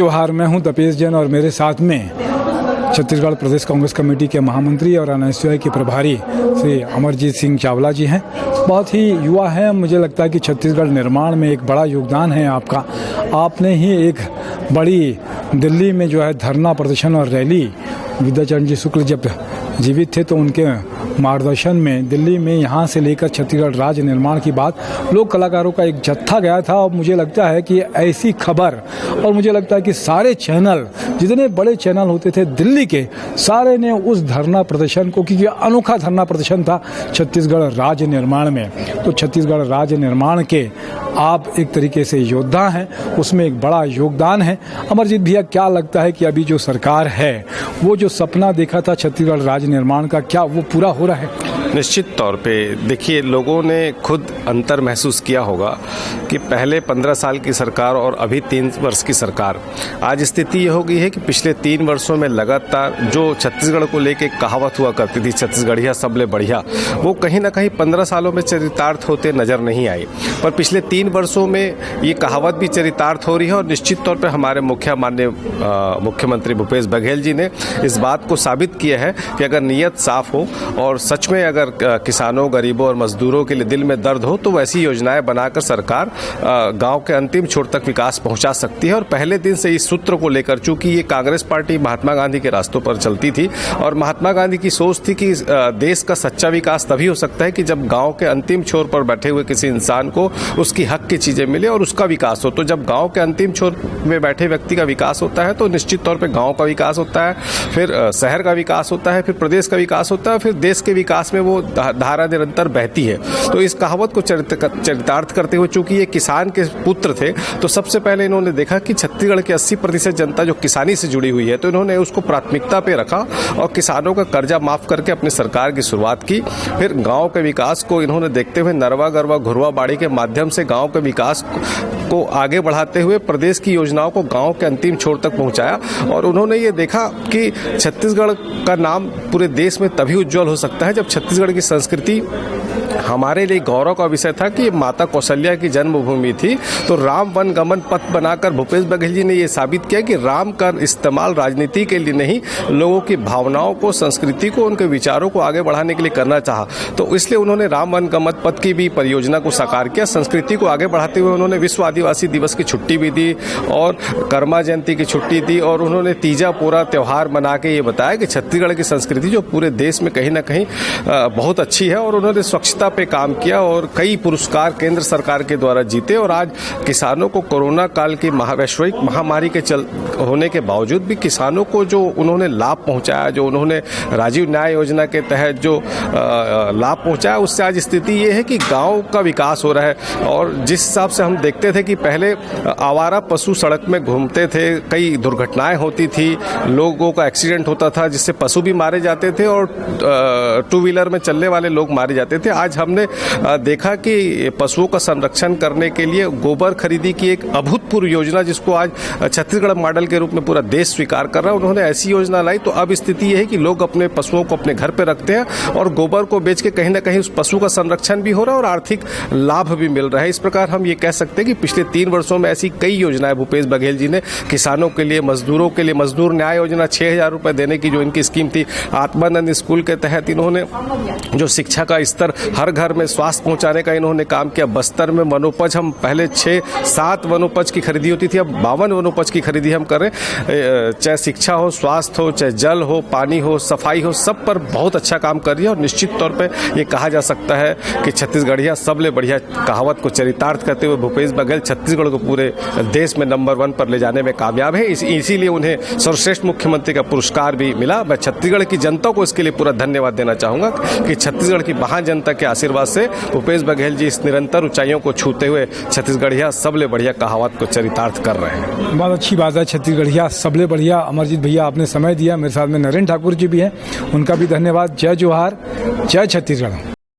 जोहार, मैं हूं तपेश जैन और मेरे साथ में छत्तीसगढ़ प्रदेश कांग्रेस कमेटी के महामंत्री और एनएसयूआई के प्रभारी श्री अमरजीत सिंह चावला जी हैं। बहुत ही युवा हैं, मुझे लगता है कि छत्तीसगढ़ निर्माण में एक बड़ा योगदान है आपका। आपने ही एक बड़ी दिल्ली में जो है धरना प्रदर्शन और रैली, विद्याचरण जी शुक्ल जब जीवित थे तो उनके मार्गदर्शन में दिल्ली में यहाँ से लेकर छत्तीसगढ़ राज्य निर्माण की बात लोक कलाकारों का एक जत्था गया था। और मुझे लगता है कि ऐसी खबर, और मुझे लगता है कि सारे चैनल, जितने बड़े चैनल होते थे दिल्ली के, सारे ने उस धरना प्रदर्शन को, क्योंकि अनोखा धरना प्रदर्शन था छत्तीसगढ़ राज्य निर्माण में, तो छत्तीसगढ़ राज्य निर्माण के आप एक तरीके से योद्धा हैं, उसमें एक बड़ा योगदान है। अमरजीत भैया, क्या लगता है कि अभी जो सरकार है वो जो सपना देखा था छत्तीसगढ़ राज्य निर्माण का, क्या वो पूरा हो रहा है? निश्चित तौर पे देखिए, लोगों ने खुद अंतर महसूस किया होगा कि पहले 15 साल की सरकार और अभी 3 वर्ष की सरकार, आज स्थिति ये हो गई है कि पिछले 3 वर्षों में लगातार जो छत्तीसगढ़ को लेके कहावत हुआ करती थी, छत्तीसगढ़िया सबले बढ़िया, वो कहीं ना कहीं 15 सालों में चरितार्थ होते नजर नहीं आई। पर पिछले 3 वर्षों में ये कहावत भी चरितार्थ हो रही है और निश्चित तौर पर हमारे माननीय मुख्यमंत्री भूपेश बघेल जी ने इस बात को साबित किया है कि अगर नीयत साफ हो और सच में अगर किसानों, गरीबों और मजदूरों के लिए दिल में दर्द हो तो वैसी योजनाएं बनाकर सरकार गांव के अंतिम छोर तक विकास पहुंचा सकती है। और पहले दिन से इस सूत्र को लेकर, चूंकि ये कांग्रेस पार्टी महात्मा गांधी के रास्तों पर चलती थी और महात्मा गांधी की सोच थी कि देश का सच्चा विकास तभी हो सकता है कि जब गाँव के अंतिम छोर पर बैठे हुए किसी इंसान को उसकी हक की चीजें मिले और उसका विकास हो। तो जब गाँव के अंतिम छोर में बैठे व्यक्ति का विकास होता है तो निश्चित तौर पर गाँव का विकास होता है, फिर शहर का विकास होता है, फिर प्रदेश का विकास होता है, फिर देश के विकास में वो धारा निरंतर बहती है। तो इस कहावत को चरितार्थ करते हुए, चूंकि ये किसान के पुत्र थे, तो सबसे पहले इन्होंने देखा कि छत्तीसगढ़ की 80% जनता जो किसानी से जुड़ी हुई है, तो इन्होंने उसको प्राथमिकता पे रखा और किसानों का कर्जा माफ करके अपनी सरकार की शुरुआत की। फिर गांव के विकास को इन्होंने देखते हुए नरवा गरवा घुरवा बाड़ी के माध्यम से गांव के विकास को आगे बढ़ाते हुए प्रदेश की योजनाओं को गांव के अंतिम छोर तक पहुंचाया। और उन्होंने ये देखा कि छत्तीसगढ़ का नाम पूरे देश में तभी उज्जवल हो सकता है जब छत्तीसगढ़ की संस्कृति, हमारे लिए गौरव का विषय था कि माता कौशल्या की जन्मभूमि थी, तो राम वन गमन पथ बनाकर भूपेश बघेल जी ने यह साबित किया कि राम का इस्तेमाल राजनीति के लिए नहीं, लोगों की भावनाओं को, संस्कृति को, उनके विचारों को आगे बढ़ाने के लिए करना चाहा। तो इसलिए उन्होंने राम वन गमन पथ की भी परियोजना को साकार किया। संस्कृति को आगे बढ़ाते हुए उन्होंने विश्व आदिवासी दिवस की छुट्टी भी दी और कर्मा जयंती की छुट्टी दी और उन्होंने तीजा पूरा त्यौहार मना के ये बताया कि छत्तीसगढ़ की संस्कृति जो पूरे देश में कहीं ना कहीं बहुत अच्छी है। और उन्होंने स्वच्छता पे काम किया और कई पुरस्कार केंद्र सरकार के द्वारा जीते। और आज किसानों को कोरोना काल की वैश्विक महामारी के होने के बावजूद भी किसानों को जो उन्होंने लाभ पहुंचाया, जो उन्होंने राजीव न्याय योजना के तहत जो लाभ पहुंचाया, उससे आज स्थिति ये है कि गांव का विकास हो रहा है। और जिस हिसाब से हम देखते थे कि पहले आवारा पशु सड़क में घूमते थे, कई दुर्घटनाएं होती थी, लोगों का एक्सीडेंट होता था जिससे पशु भी मारे जाते थे और 2 व्हीलर में चलने वाले लोग मारे जाते थे। आज हमने देखा कि पशुओं का संरक्षण करने के लिए गोबर खरीदी की एक अभूतपूर्व योजना, जिसको आज छत्तीसगढ़ मॉडल के रूप में पूरा देश स्वीकार कर रहा है, उन्होंने ऐसी योजना लाई। तो अब स्थिति यह है कि लोग अपने पशुओं को अपने घर पे रखते हैं और गोबर को बेच के कहीं ना कहीं उस पशु का संरक्षण भी हो रहा है और आर्थिक लाभ भी मिल रहा है। इस प्रकार हम ये कह सकते हैं कि पिछले 3 वर्षों में ऐसी कई योजनाएं भूपेश बघेल जी ने किसानों के लिए, मजदूरों के लिए, मजदूर न्याय योजना 6,000 रुपए देने की जो इनकी स्कीम थी, आत्मानंद स्कूल के तहत इन्होंने जो शिक्षा का स्तर, हर घर में स्वास्थ्य पहुंचाने का इन्होंने काम किया। बस्तर में वनोपज, हम पहले 6-7 वनोपज की खरीदी होती थी, अब 52 वनोपज की खरीदी हम कर रहे हैं। चाहे शिक्षा हो, स्वास्थ्य हो, चाहे जल हो, पानी हो, सफाई हो, सब पर बहुत अच्छा काम कर रही है। और निश्चित तौर पे ये कहा जा सकता है कि छत्तीसगढ़िया सबले बढ़िया कहावत को चरितार्थ करते हुए भूपेश बघेल छत्तीसगढ़ को पूरे देश में नंबर 1 पर ले जाने में कामयाब है। इसीलिए उन्हें सर्वश्रेष्ठ मुख्यमंत्री का पुरस्कार भी मिला। मैं छत्तीसगढ़ की जनता को इसके लिए पूरा धन्यवाद देना चाहूंगा कि छत्तीसगढ़ की महान जनता के आशीर्वाद से भूपेश बघेल जी इस निरंतर ऊंचाइयों को छूते हुए छत्तीसगढ़िया सबले बढ़िया कहावत को चरितार्थ कर रहे हैं। बहुत अच्छी बात है, छत्तीसगढ़िया सबले बढ़िया। अमरजीत भैया, आपने समय दिया। मेरे साथ में नरेंद्र ठाकुर जी भी हैं, उनका भी धन्यवाद। जय जोहार, जय छत्तीसगढ़।